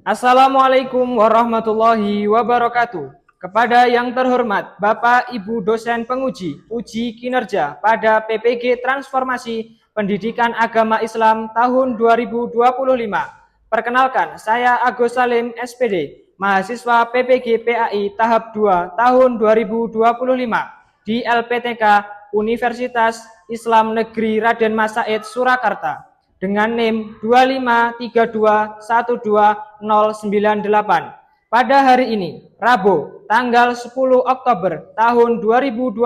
Assalamualaikum warahmatullahi wabarakatuh. Kepada yang terhormat Bapak Ibu dosen penguji uji kinerja pada PPG Transformasi Pendidikan Agama Islam tahun 2025. Perkenalkan, saya Agus Salim SPD, mahasiswa PPG PAI tahap 2 tahun 2025 di LPTK Universitas Islam Negeri Raden Mas Said Surakarta dengan NIM 253212098. Pada hari ini, Rabu, tanggal 10 Oktober tahun 2025,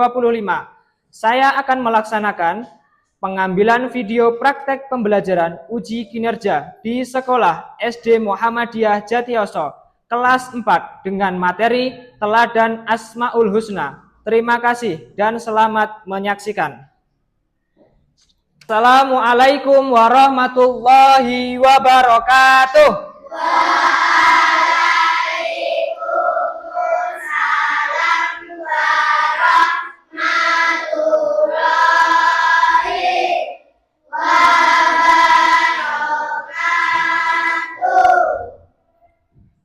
saya akan melaksanakan pengambilan video praktek pembelajaran uji kinerja di sekolah SD Muhammadiyah Jatiyoso kelas 4 dengan materi Teladan Asmaul Husna. Terima kasih dan selamat menyaksikan. Assalamualaikum warahmatullahi wabarakatuh. Waalaikumsalam warahmatullahi wabarakatuh.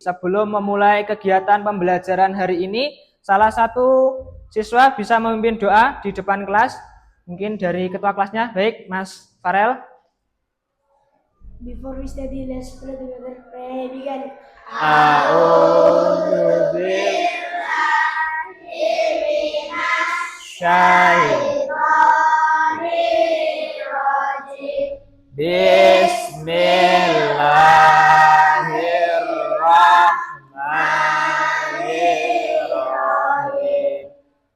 Sebelum memulai kegiatan pembelajaran hari ini, salah satu siswa bisa memimpin doa di depan kelas. Mungkin dari ketua kelasnya, baik Mas Farel. Before we study, let's pray together. Pray begin. A'udzu billahi Bismillahirrahmanirrahim.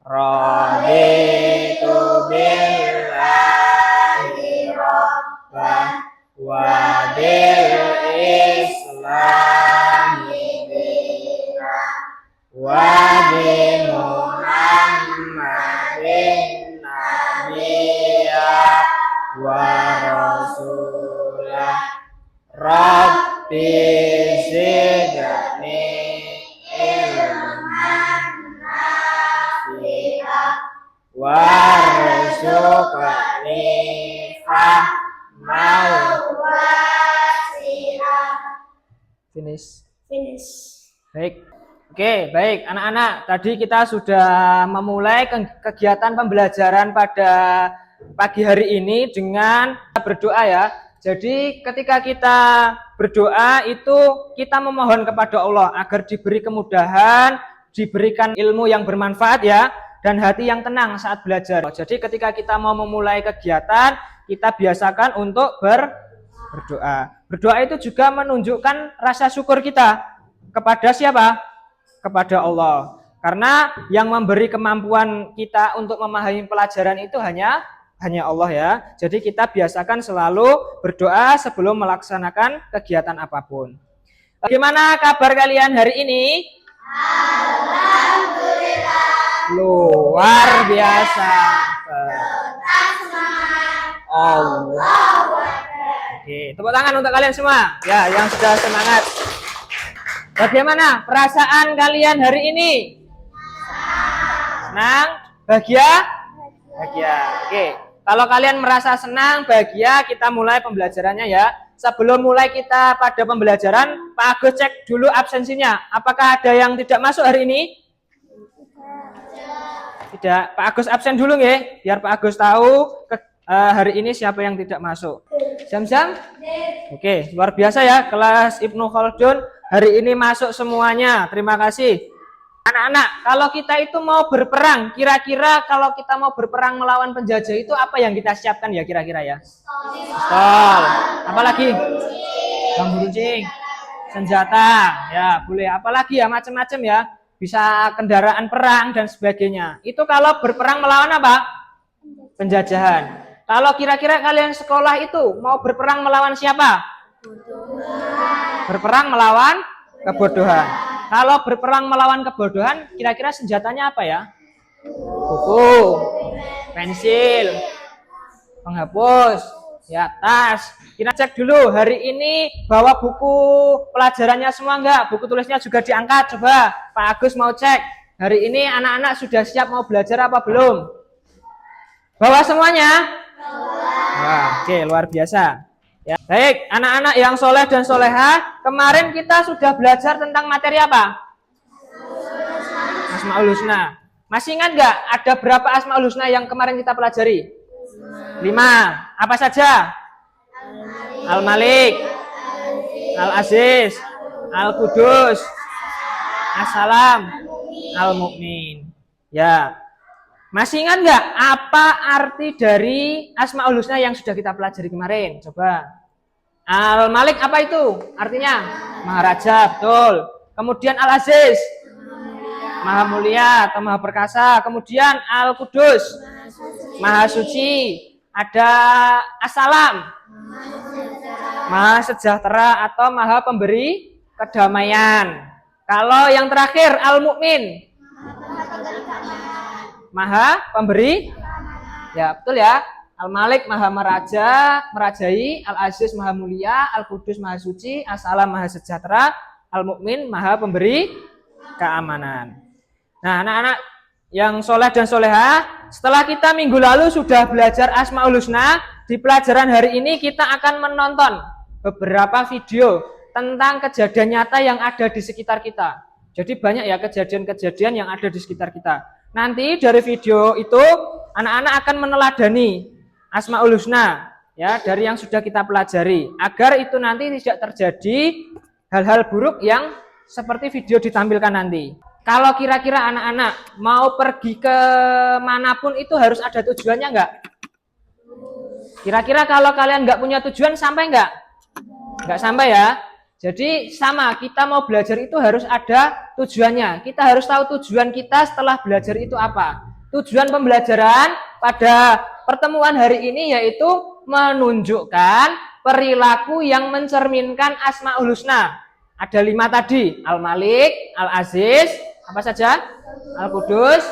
Raditu billahi rabbah wa bil islami dinan wa bi Muhammadin nabiyya wa rasulah. Rabbi zidni ilman nafi'ah warzuqni fahman wasi'ah. Finish. Baik. Oke, baik anak-anak. Tadi kita sudah memulai kegiatan pembelajaran pada pagi hari ini dengan berdoa ya. Jadi ketika kita berdoa itu kita memohon kepada Allah agar diberi kemudahan, diberikan ilmu yang bermanfaat ya, dan hati yang tenang saat belajar. Jadi ketika kita mau memulai kegiatan, kita biasakan untuk berdoa. Berdoa itu juga menunjukkan rasa syukur kita kepada siapa? Kepada Allah. Karena yang memberi kemampuan kita untuk memahami pelajaran itu hanya Allah ya. Jadi kita biasakan selalu berdoa sebelum melaksanakan kegiatan apapun. Bagaimana kabar kalian hari ini? Alhamdulillah. Luar biasa. Tetap semangat. Allah. Oke, tepuk tangan untuk kalian semua. Ya, yang sudah semangat. Bagaimana perasaan kalian hari ini? Senang? Bahagia? Bahagia. Oke. Kalau kalian merasa senang, bahagia, kita mulai pembelajarannya ya. Sebelum mulai kita pada pembelajaran, Pak Agus cek dulu absensinya. Apakah ada yang tidak masuk hari ini? Tidak. Pak Agus absen dulu nggih, biar Pak Agus tahu hari ini siapa yang tidak masuk. Jam-jam? Oke, luar biasa ya kelas Ibnu Khaldun hari ini masuk semuanya. Terima kasih. Anak-anak, kalau kita itu mau berperang, kira-kira kalau kita mau berperang melawan penjajah itu apa yang kita siapkan ya kira-kira ya? Pistol. Apalagi? Bambu runcing. Senjata. Ya, boleh. Apalagi ya macam-macam ya. Bisa kendaraan perang dan sebagainya. Itu kalau berperang melawan apa? Penjajahan. Kalau kira-kira kalian sekolah itu mau berperang melawan siapa? Berperang melawan kebodohan. Kalau berperang melawan kebodohan, kira-kira senjatanya apa ya? Buku, pensil, penghapus, ya tas. Kita cek dulu hari ini bawa buku pelajarannya semua enggak? Buku tulisnya juga diangkat. Coba Pak Agus mau cek. Hari ini anak-anak sudah siap mau belajar apa belum? Bawa semuanya? Wah, oke, luar biasa. Ya, baik, anak-anak yang soleh dan soleha, kemarin kita sudah belajar tentang materi apa? Asmaul Husna. Masih ingat nggak ada berapa Asmaul Husna yang kemarin kita pelajari? 5. Apa saja? Al-Malik, Al-Aziz, Al-Qudus, As-Salam, Al-Mu'min. Ya. Masih ingat nggak apa arti dari Asmaul Husna yang sudah kita pelajari kemarin? Coba. Al-Malik apa itu? Artinya Maharaja, betul. Kemudian Al-Aziz, Maha Mulia atau Maha Perkasa. Kemudian Al-Qudus, Maha Suci. Ada As-Salam, Maha Sejahtera atau Maha Pemberi Kedamaian. Kalau yang terakhir Al-Mu'min, Maha Pemberi, ya betul ya. Al-Malik Maha merajai, Al-Aziz Maha Mulia, Al-Qudus Maha Suci, As-Salam Maha Sejahtera, Al-Mu'min Maha Pemberi keamanan. Nah, anak-anak yang soleh dan soleha, setelah kita minggu lalu sudah belajar Asmaul Husna, di pelajaran hari ini kita akan menonton beberapa video tentang kejadian nyata yang ada di sekitar kita. Jadi banyak ya kejadian-kejadian yang ada di sekitar kita. Nanti dari video itu anak-anak akan meneladani Asmaul Husna ya dari yang sudah kita pelajari agar itu nanti tidak terjadi hal-hal buruk yang seperti video ditampilkan nanti. Kalau kira-kira anak-anak mau pergi ke manapun itu harus ada tujuannya enggak? Kira-kira kalau kalian nggak punya tujuan sampai enggak? Enggak sampai ya. Jadi sama, kita mau belajar itu harus ada tujuannya. Kita harus tahu tujuan kita setelah belajar itu apa. Tujuan pembelajaran pada pertemuan hari ini yaitu menunjukkan perilaku yang mencerminkan Asmaul Husna. Ada 5 tadi, Al-Malik, Al-Aziz, apa saja? Al-Qudus.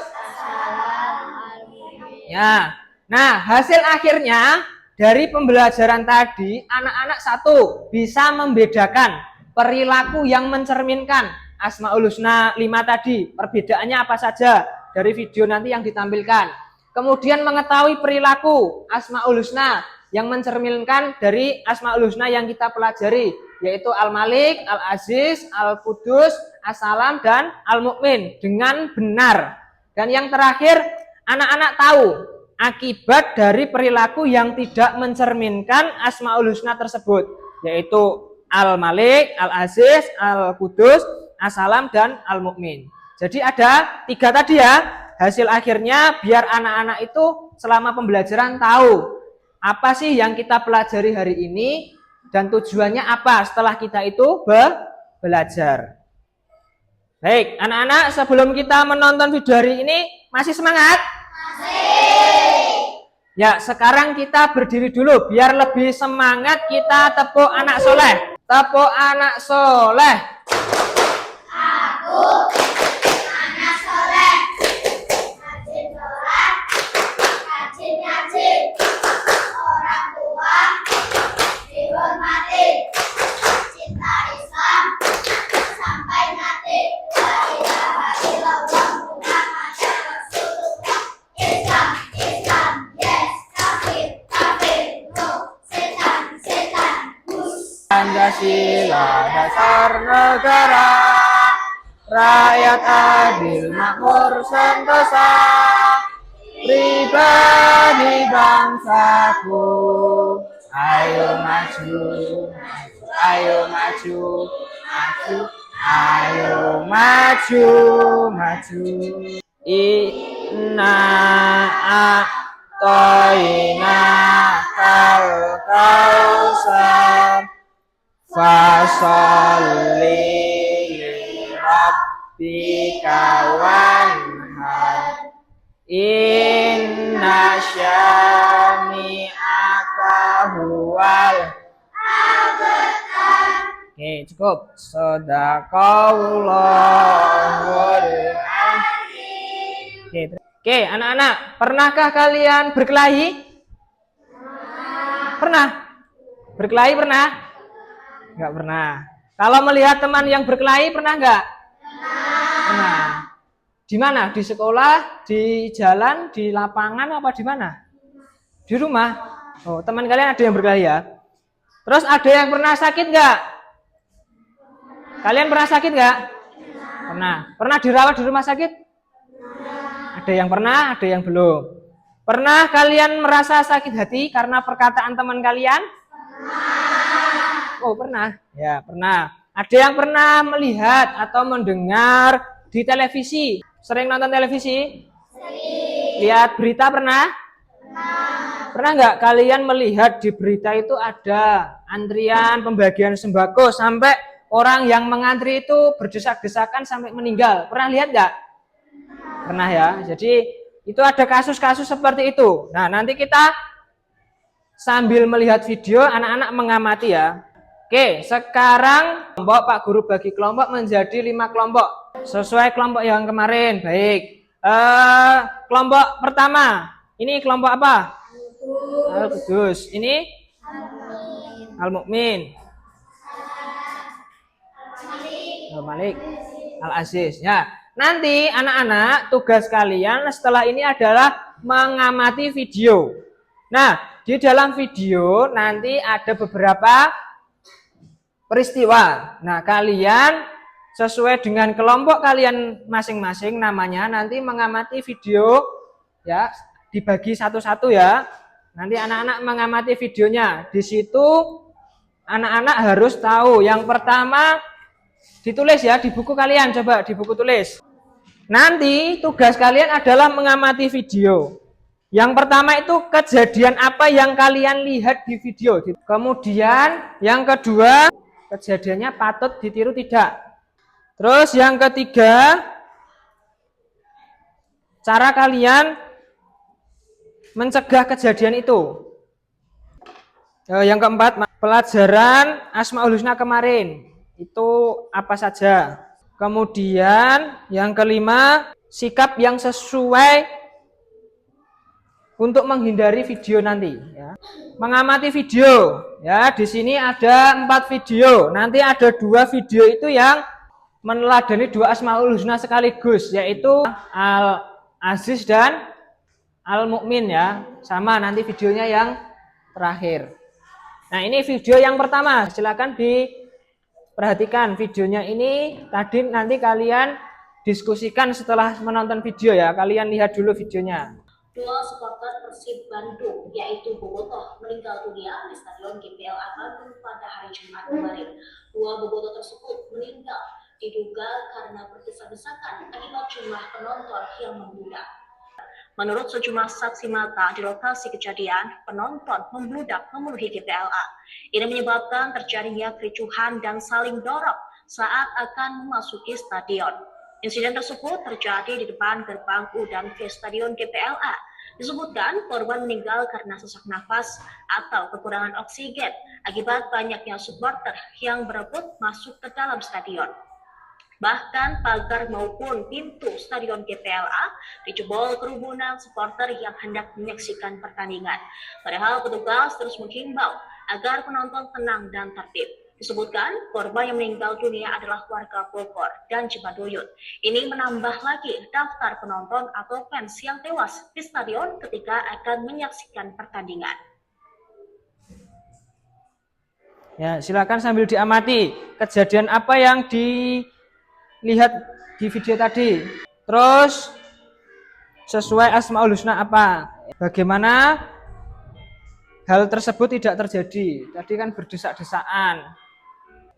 Ya. Nah, hasil akhirnya dari pembelajaran tadi, anak-anak satu bisa membedakan perilaku yang mencerminkan Asmaul Husna 5 tadi. Perbedaannya apa saja dari video nanti yang ditampilkan. Kemudian mengetahui perilaku Asmaul Husna yang mencerminkan dari Asmaul Husna yang kita pelajari, yaitu Al-Malik, Al-Aziz, Al-Qudus, As-Salam, dan Al-Mu'min dengan benar. Dan yang terakhir, anak-anak tahu akibat dari perilaku yang tidak mencerminkan Asmaul Husna tersebut, yaitu Al-Malik, Al-Aziz, Al-Qudus, As-Salam, dan Al-Mu'min. Jadi ada 3 tadi ya. Hasil akhirnya biar anak-anak itu selama pembelajaran tahu apa sih yang kita pelajari hari ini dan tujuannya apa setelah kita itu belajar. Baik, anak-anak, sebelum kita menonton video hari ini masih semangat? Ya, sekarang kita berdiri dulu biar lebih semangat. Kita tepuk anak soleh. Tepuk anak soleh. Aku anak soleh. Rajin sholat, rajin ngaji. Orang tua dihormati. Cinta Islam sampai mati. La ilaha illallah Muhammadur Rasulullah. Islam, Islam, yes. Kafir, kafir, no. Setan, setan, mus. Pancasila dasar negara, rakyat adil makmur sentosa, pribadi bangsaku, ayo maju, ayo maju, maju, ayo maju, maju. Inna a'toina kal kausar fasolli li rabbika wanhar inna syani'aka huwal abtar. Oke, cukup. Shadaqallahul azim. Oke, anak-anak, pernahkah kalian berkelahi? Pernah? Berkelahi pernah? Enggak pernah. Kalau melihat teman yang berkelahi pernah enggak? Pernah. Di mana? Di sekolah, di jalan, di lapangan, apa di mana? Di rumah. Oh, teman kalian ada yang berkelahi ya? Terus ada yang pernah sakit nggak? Kalian pernah sakit nggak? Pernah. Pernah dirawat di rumah sakit? Ada yang pernah, ada yang belum. Pernah kalian merasa sakit hati karena perkataan teman kalian? Oh, pernah. Ya, pernah. Ada yang pernah melihat atau mendengar di televisi? Sering nonton televisi? Sering. Lihat berita pernah? Pernah nggak kalian melihat di berita itu ada antrian pembagian sembako sampai orang yang mengantri itu berdesak-desakan sampai meninggal? Pernah lihat nggak? Pernah ya. Jadi itu ada kasus-kasus seperti itu. Nah, nanti kita sambil melihat video, anak-anak mengamati ya. Oke, sekarang kelompok Pak Guru bagi kelompok menjadi 5 kelompok. Sesuai kelompok yang kemarin. Baik. Kelompok pertama. Ini kelompok apa? Al-Qudus. Ini Al-Mu'min. Al-Malik. Al-Aziz. Ya. Nanti anak-anak tugas kalian setelah ini adalah mengamati video. Nah, di dalam video nanti ada beberapa peristiwa. Nah, kalian sesuai dengan kelompok kalian masing-masing namanya nanti mengamati video ya, dibagi satu-satu ya. Nanti anak-anak mengamati videonya. Di situ anak-anak harus tahu. Yang pertama ditulis ya di buku kalian, coba di buku tulis. Nanti tugas kalian adalah mengamati video. Yang pertama itu kejadian apa yang kalian lihat di video. Kemudian yang kedua, kejadiannya patut ditiru tidak. Terus yang ketiga, cara kalian mencegah kejadian itu. Yang keempat, pelajaran Asmaul Husna kemarin itu apa saja. Kemudian yang kelima, sikap yang sesuai untuk menghindari video nanti ya. Mengamati video ya, di sini ada 4 video. Nanti ada 2 video itu yang meneladani 2 Asmaul Husna sekaligus, yaitu Al-Aziz dan Al-Mu'min ya. Sama nanti videonya yang terakhir. Nah, ini video yang pertama. Silakan diperhatikan videonya ini. Tadi nanti kalian diskusikan setelah menonton video ya. Kalian lihat dulu videonya. 2 supporter Persib Bandung, yaitu Bobotoh, meninggal dunia di Stadion GBLA Bandung pada hari Jumat kemarin. 2 Bobotoh tersebut meninggal diduga karena berdesak-desakan akibat jumlah penonton yang membludak. Menurut sejumlah saksi mata di lokasi kejadian, penonton membludak memenuhi GBLA. Ini menyebabkan terjadinya kericuhan dan saling dorong saat akan memasuki stadion. Insiden tersebut terjadi di depan gerbang U dan V Stadion GBLA. Disebutkan korban meninggal karena sesak nafas atau kekurangan oksigen akibat banyaknya supporter yang berebut masuk ke dalam stadion. Bahkan pagar maupun pintu stadion GBLA dijebol kerumunan supporter yang hendak menyaksikan pertandingan. Padahal petugas terus menghimbau agar penonton tenang dan tertib. Disebutkan korban yang meninggal dunia adalah warga Bogor dan Cibaduyut. Ini menambah lagi daftar penonton atau fans yang tewas di stadion ketika akan menyaksikan pertandingan. Ya, silakan sambil diamati kejadian apa yang dilihat di video tadi. Terus sesuai Asmaul Husna apa? Bagaimana hal tersebut tidak terjadi? Tadi kan berdesak-desaan.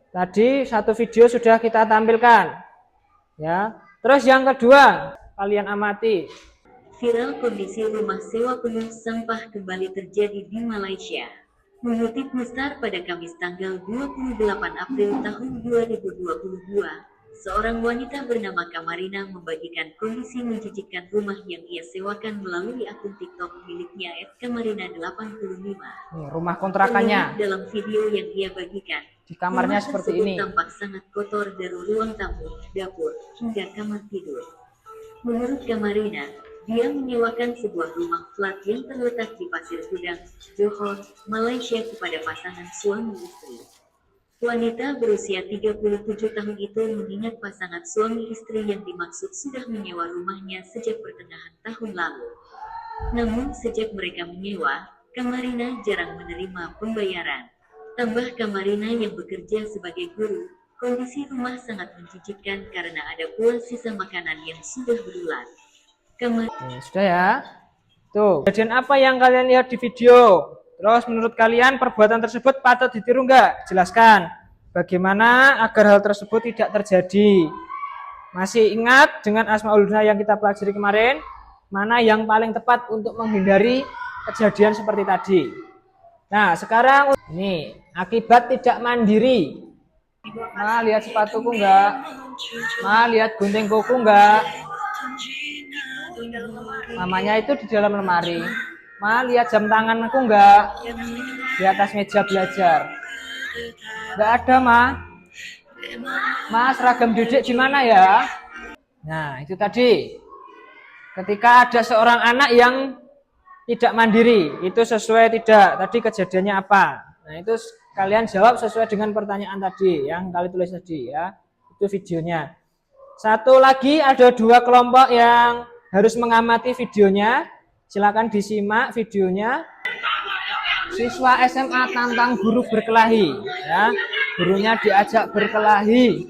Tadi satu video sudah kita tampilkan. Ya. Terus yang kedua, kalian amati. Viral kondisi rumah sewa penuh sampah kembali terjadi di Malaysia. Mengutip Mustar pada Kamis tanggal 28 April tahun 2022, seorang wanita bernama Kamarina membagikan kondisi menjijikkan rumah yang ia sewakan melalui akun TikTok miliknya @kamarina85. Rumah kontrakannya. Dalam video yang ia bagikan, di kamarnya seperti ini. Tampak sangat kotor dari ruang tamu, dapur, hingga kamar tidur. Menurut Kamarina, dia menyewakan sebuah rumah flat yang terletak di Pasir Gudang, Johor, Malaysia kepada pasangan suami istri. Wanita berusia 37 tahun itu mengingat pasangan suami istri yang dimaksud sudah menyewa rumahnya sejak pertengahan tahun lalu. Namun sejak mereka menyewa, Kamarina jarang menerima pembayaran. Tambah Kamarina yang bekerja sebagai guru, kondisi rumah sangat menjijikkan karena ada pula sisa makanan yang sudah berulang. Sudah ya. Tuh, kejadian apa yang kalian lihat di video? Terus menurut kalian perbuatan tersebut patut ditiru nggak? Jelaskan. Bagaimana agar hal tersebut tidak terjadi? Masih ingat dengan Asmaul Husna yang kita pelajari kemarin? Mana yang paling tepat untuk menghindari kejadian seperti tadi? Nah, sekarang ini akibat tidak mandiri. Ma, lihat sepatuku enggak? Ma, lihat gunting kuku enggak? Mamanya itu di dalam lemari. Ma, lihat jam tanganku enggak? Di atas meja belajar. Enggak ada, Ma. Ma, seragam Dedek di mana ya? Nah, itu tadi. Ketika ada seorang anak yang tidak mandiri, itu sesuai tidak? Tadi kejadiannya apa? Nah, itu kalian jawab sesuai dengan pertanyaan tadi yang kalian tulis tadi ya. Itu videonya. Satu lagi, ada 2 kelompok yang harus mengamati videonya. Silakan disimak videonya. Siswa SMA tantang guru berkelahi ya. Gurunya diajak berkelahi.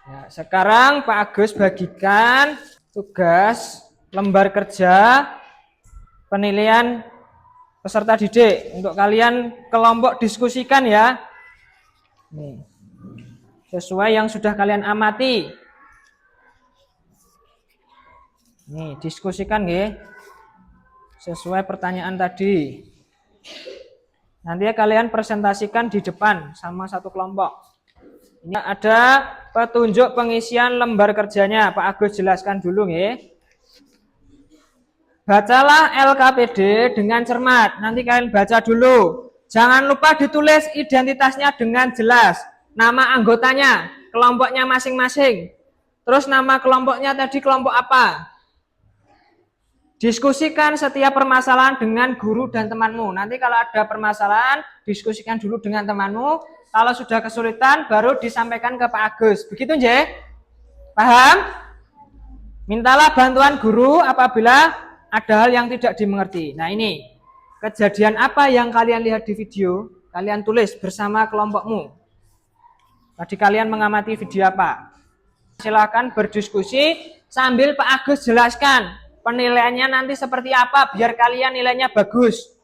Ya, sekarang Pak Agus bagikan tugas lembar kerja penilaian peserta didik untuk kalian kelompok diskusikan ya. Nih, sesuai yang sudah kalian amati. Nih, diskusikan nggih. Sesuai pertanyaan tadi. Nanti kalian presentasikan di depan sama satu kelompok. Ini ada petunjuk pengisian lembar kerjanya. Pak Agus jelaskan dulu nggih. Bacalah LKPD dengan cermat. Nanti kalian baca dulu. Jangan lupa ditulis identitasnya dengan jelas. Nama anggotanya, kelompoknya masing-masing. Terus nama kelompoknya tadi kelompok apa? Diskusikan setiap permasalahan dengan guru dan temanmu. Nanti kalau ada permasalahan, diskusikan dulu dengan temanmu. Kalau sudah kesulitan, baru disampaikan ke Pak Agus. Begitu, Nje? Paham? Mintalah bantuan guru apabila ada hal yang tidak dimengerti. Nah, ini kejadian apa yang kalian lihat di video, kalian tulis bersama kelompokmu. Tadi kalian mengamati video apa? Silakan berdiskusi sambil Pak Agus jelaskan penilaiannya nanti seperti apa biar kalian nilainya bagus.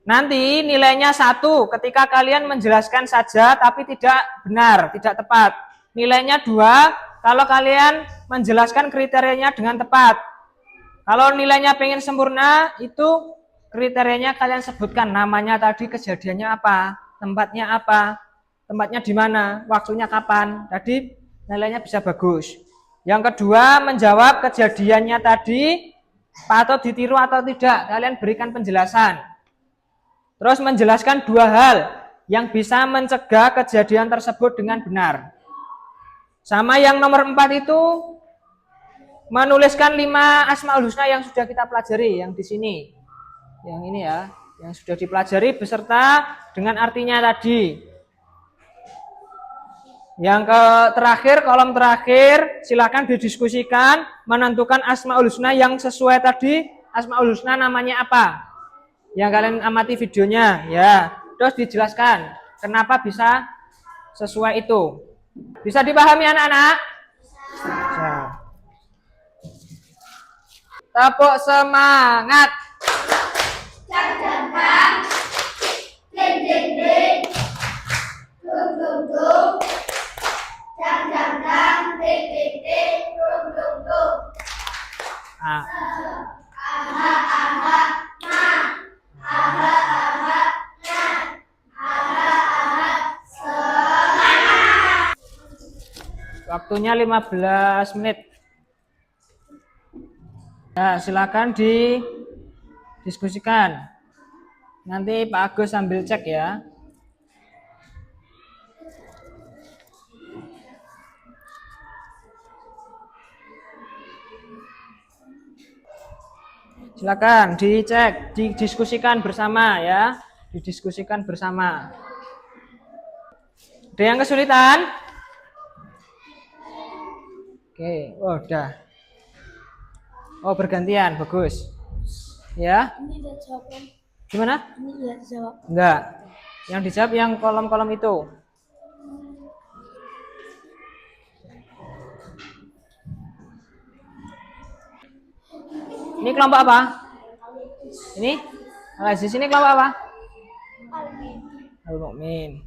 Nanti nilainya 1 ketika kalian menjelaskan saja tapi tidak benar, tidak tepat. Nilainya 2 kalau kalian menjelaskan kriterianya dengan tepat. Kalau nilainya pengen sempurna, itu kriterianya kalian sebutkan. Namanya tadi, kejadiannya apa, tempatnya apa, tempatnya di mana, waktunya kapan. Tadi nilainya bisa bagus. Yang kedua, menjawab kejadiannya tadi patut ditiru atau tidak. Kalian berikan penjelasan. Terus menjelaskan 2 hal yang bisa mencegah kejadian tersebut dengan benar. Sama yang nomor 4 itu, menuliskan 5 Asmaul Husna yang sudah kita pelajari, yang di sini. Yang ini ya, yang sudah dipelajari beserta dengan artinya tadi. Yang terakhir, kolom terakhir, silakan didiskusikan, menentukan Asmaul Husna yang sesuai tadi. Asmaul Husna namanya apa? Yang kalian amati videonya, ya. Terus dijelaskan kenapa bisa sesuai itu. Bisa dipahami anak-anak? Bisa. Tepuk semangat. Jang jang jang, ding ding ding, dung dung dung. Jang jang jang, ding ding ding, dung dung dung. Nah. Aha aha na, aha aha na, aha aha semangat. Waktunya 15 menit. Ya, silakan didiskusikan. Nanti Pak Agus sambil cek ya. Silakan dicek, didiskusikan bersama ya. Didiskusikan bersama. Ada yang kesulitan? Oke, oh, udah. Oh, bergantian, bagus. Ya. Ini udah jawab kan? Gimana? Ini udah dijawab. Enggak. Yang dijawab yang kolom-kolom itu. Ini kelompok apa? Ini? Al-Aziz ini kelompok apa? Al-Mu'min.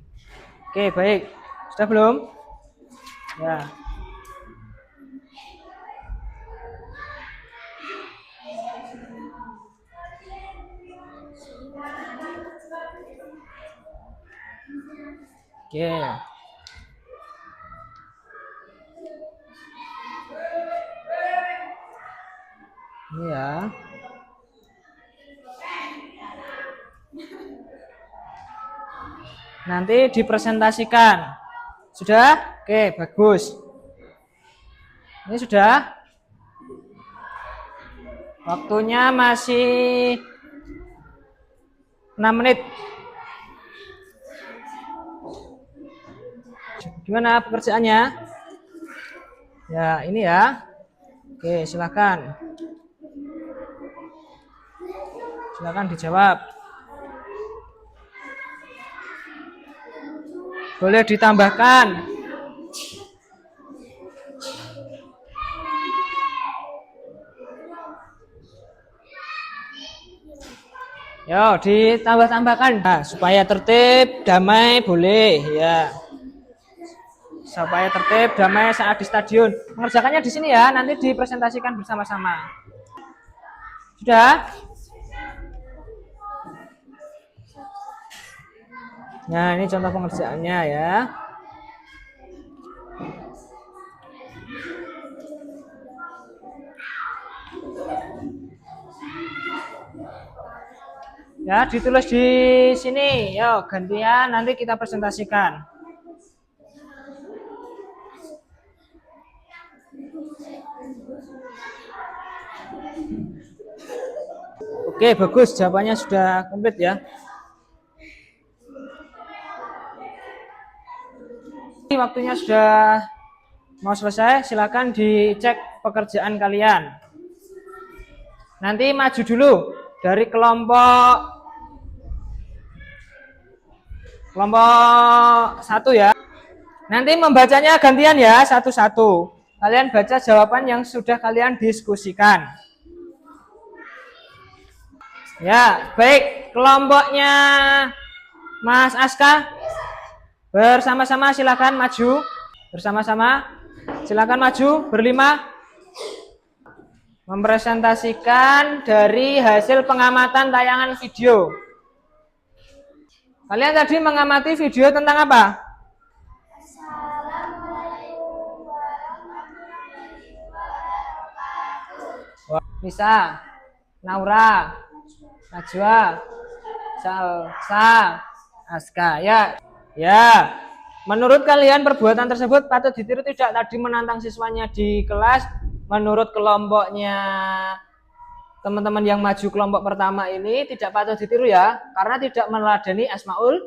Oke, baik. Sudah belum? Ya. Oke. Ini ya. Nanti dipresentasikan. Sudah? Oke, bagus. Ini sudah? Waktunya masih 6 menit. Gimana pekerjaannya? Ya, ini ya. Oke, silakan. Silakan dijawab. Boleh ditambahkan. Yo, ditambah-tambahkan. Nah, supaya tertib, damai boleh ya. Supaya tertib, damai saat di stadion. Mengerjakannya di sini ya, nanti dipresentasikan bersama-sama. Sudah? Nah, ini contoh pengerjaannya ya. Ya, ditulis di sini. Yo, gantian nanti kita presentasikan. Oke, bagus. Jawabannya sudah komplit ya. Waktunya sudah mau selesai. Silakan dicek pekerjaan kalian. Nanti maju dulu dari kelompok 1 ya. Nanti membacanya gantian ya, satu-satu. Kalian baca jawaban yang sudah kalian diskusikan. Ya, baik. Kelompoknya Mas Aska bersama-sama silakan maju. Bersama-sama silakan maju berlima. Mempresentasikan dari hasil pengamatan tayangan video. Kalian tadi mengamati video tentang apa? Assalamualaikum warahmatullahi wabarakatuh. Nisa, Naura, Najwa, Salsa, Aska. Ya. Ya. Menurut kalian perbuatan tersebut patut ditiru tidak? Tadi menantang siswanya di kelas. Menurut kelompoknya teman-teman yang maju kelompok pertama ini tidak patut ditiru ya, karena tidak meneladani Asmaul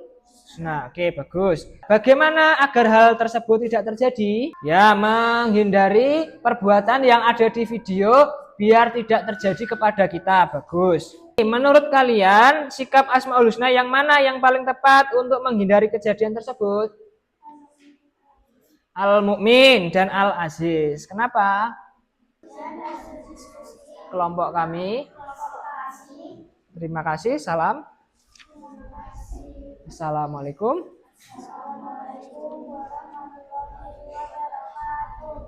Husna. Oke, bagus. Bagaimana agar hal tersebut tidak terjadi? Ya, menghindari perbuatan yang ada di video biar tidak terjadi kepada kita. Bagus. Menurut kalian, sikap Asmaul Husna yang mana yang paling tepat untuk menghindari kejadian tersebut? Al-Mu'min dan Al-Aziz. Kenapa? Kelompok kami. Terima kasih. Salam. Assalamualaikum.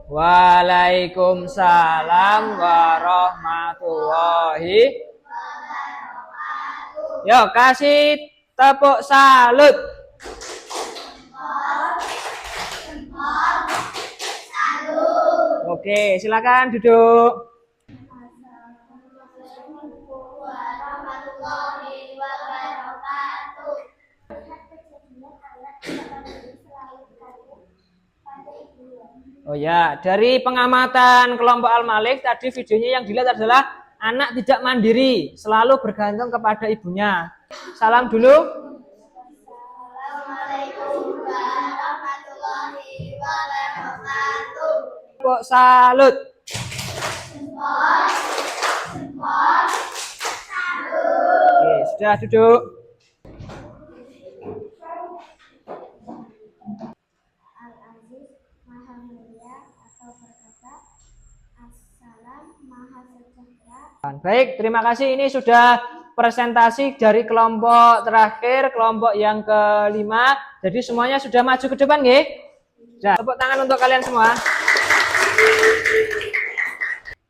Waalaikumsalam warahmatullahi. Yo, kasih tepuk salut. Oke, silakan duduk. Oh ya, dari pengamatan kelompok Al-Malik tadi videonya yang dilihat adalah anak tidak mandiri, selalu bergantung kepada ibunya. Salam dulu. Assalamualaikum warahmatullahi wabarakatuh. Tepuk salut. Sudah duduk. Al-Aziz Maha Mulia atau berkata As-Salam Maha Sejahtera. Baik, terima kasih. Ini sudah presentasi dari kelompok terakhir, kelompok yang kelima. Jadi semuanya sudah maju ke depan, nggih? Sudah. Tepuk tangan untuk kalian semua.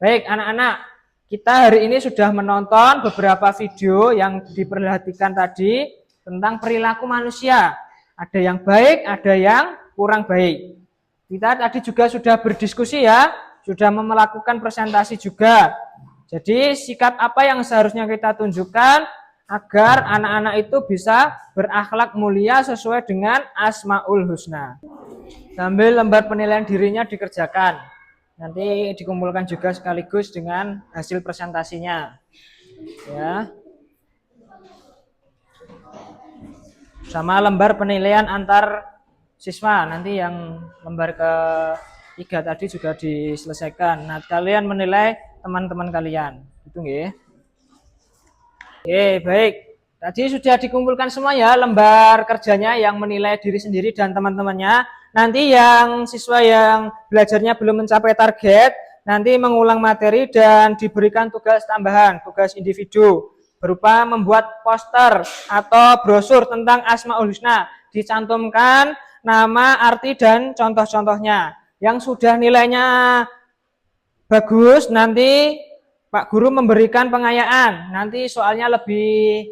Baik, anak-anak, kita hari ini sudah menonton beberapa video yang diperhatikan tadi tentang perilaku manusia. Ada yang baik, ada yang kurang baik. Kita tadi juga sudah berdiskusi ya, sudah melakukan presentasi juga. Jadi sikap apa yang seharusnya kita tunjukkan agar anak-anak itu bisa berakhlak mulia sesuai dengan Asmaul Husna. Sambil lembar penilaian dirinya dikerjakan. Nanti dikumpulkan juga sekaligus dengan hasil presentasinya. Ya. Sama lembar penilaian antar siswa. Nanti yang lembar ke-3 tadi juga diselesaikan. Nah, kalian menilai teman-teman kalian. Itu nggih. Oke, baik. Tadi sudah dikumpulkan semua ya lembar kerjanya yang menilai diri sendiri dan teman-temannya. Nanti yang siswa yang belajarnya belum mencapai target, nanti mengulang materi dan diberikan tugas tambahan, tugas individu, berupa membuat poster atau brosur tentang Asmaul Husna. Dicantumkan nama, arti, dan contoh-contohnya. Yang sudah nilainya bagus, nanti Pak Guru memberikan pengayaan. Nanti soalnya lebih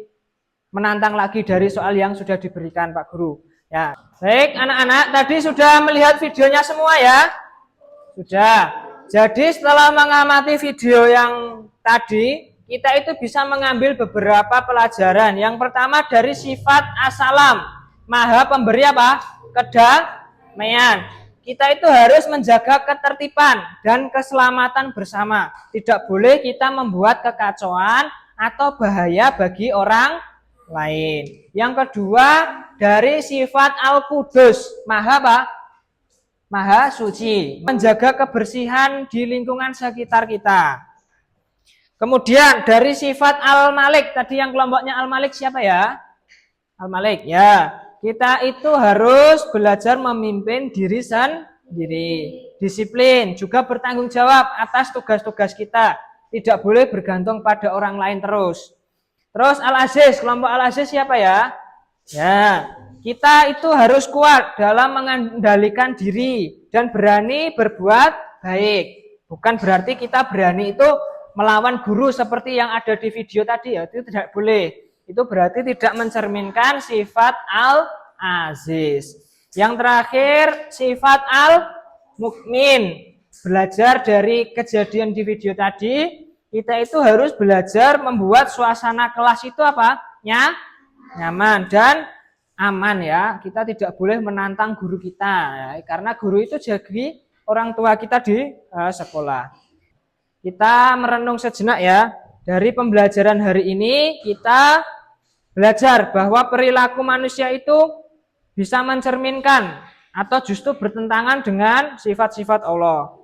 menantang lagi dari soal yang sudah diberikan Pak Guru. Ya, baik anak-anak, tadi sudah melihat videonya semua ya? Sudah. Jadi setelah mengamati video yang tadi, kita itu bisa mengambil beberapa pelajaran. Yang pertama dari sifat As-Salam, Maha Pemberi apa? Kedamaian. Kita itu harus menjaga ketertiban dan keselamatan bersama. Tidak boleh kita membuat kekacauan atau bahaya bagi orang lain. Yang kedua dari sifat Al-Qudus, Maha apa? Maha suci, menjaga kebersihan di lingkungan sekitar kita. Kemudian dari sifat Al-Malik, tadi yang kelompoknya Al-Malik siapa ya? Al-Malik ya. Kita itu harus belajar memimpin diri sendiri, disiplin, juga bertanggung jawab atas tugas-tugas kita. Tidak boleh bergantung pada orang lain terus. Terus Al-Aziz, kelompok Al-Aziz siapa ya? Ya, kita itu harus kuat dalam mengendalikan diri dan berani berbuat baik. Bukan berarti kita berani itu melawan guru seperti yang ada di video tadi ya, itu tidak boleh. Itu berarti tidak mencerminkan sifat Al-Aziz. Yang terakhir sifat Al-Mukmin. Belajar dari kejadian di video tadi, kita itu harus belajar membuat suasana kelas itu apa? Nyaman dan aman ya. Kita tidak boleh menantang guru kita ya, karena guru itu jadi orang tua kita di sekolah. Kita merenung sejenak ya. Dari pembelajaran hari ini kita belajar bahwa perilaku manusia itu bisa mencerminkan atau justru bertentangan dengan sifat-sifat Allah.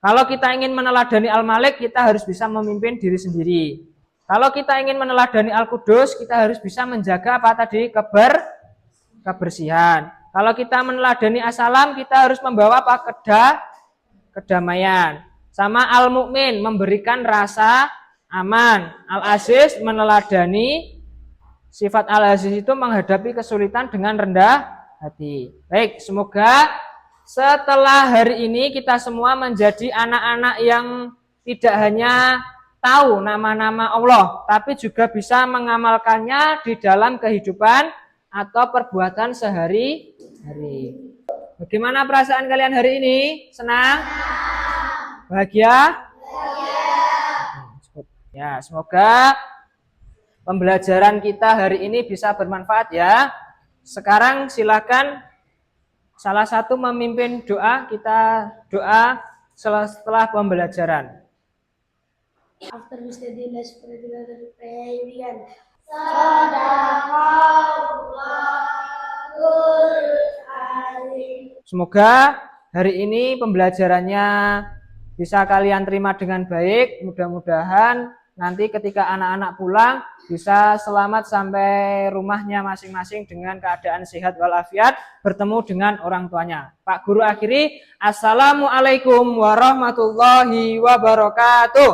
Kalau kita ingin meneladani Al-Malik, kita harus bisa memimpin diri sendiri. Kalau kita ingin meneladani Al-Qudus, kita harus bisa menjaga apa tadi? Kebersihan. Kalau kita meneladani As-Salam, kita harus membawa apa? Kedamaian. Sama Al-Mukmin, memberikan rasa aman. Al-Aziz meneladani sifat Al-Aziz itu menghadapi kesulitan dengan rendah hati. Baik, semoga setelah hari ini kita semua menjadi anak-anak yang tidak hanya tahu nama-nama Allah, tapi juga bisa mengamalkannya di dalam kehidupan atau perbuatan sehari-hari. Bagaimana perasaan kalian hari ini? Senang? Bahagia? Ya, semoga pembelajaran kita hari ini bisa bermanfaat ya. Sekarang silakan salah satu memimpin doa, kita doa setelah pembelajaran. After we study, let's pray together. Pray. Semoga hari ini pembelajarannya bisa kalian terima dengan baik. Mudah-mudahan nanti ketika anak-anak pulang bisa selamat sampai rumahnya masing-masing dengan keadaan sehat walafiat, bertemu dengan orang tuanya. Pak Guru akhiri, Assalamualaikum warahmatullahi wabarakatuh.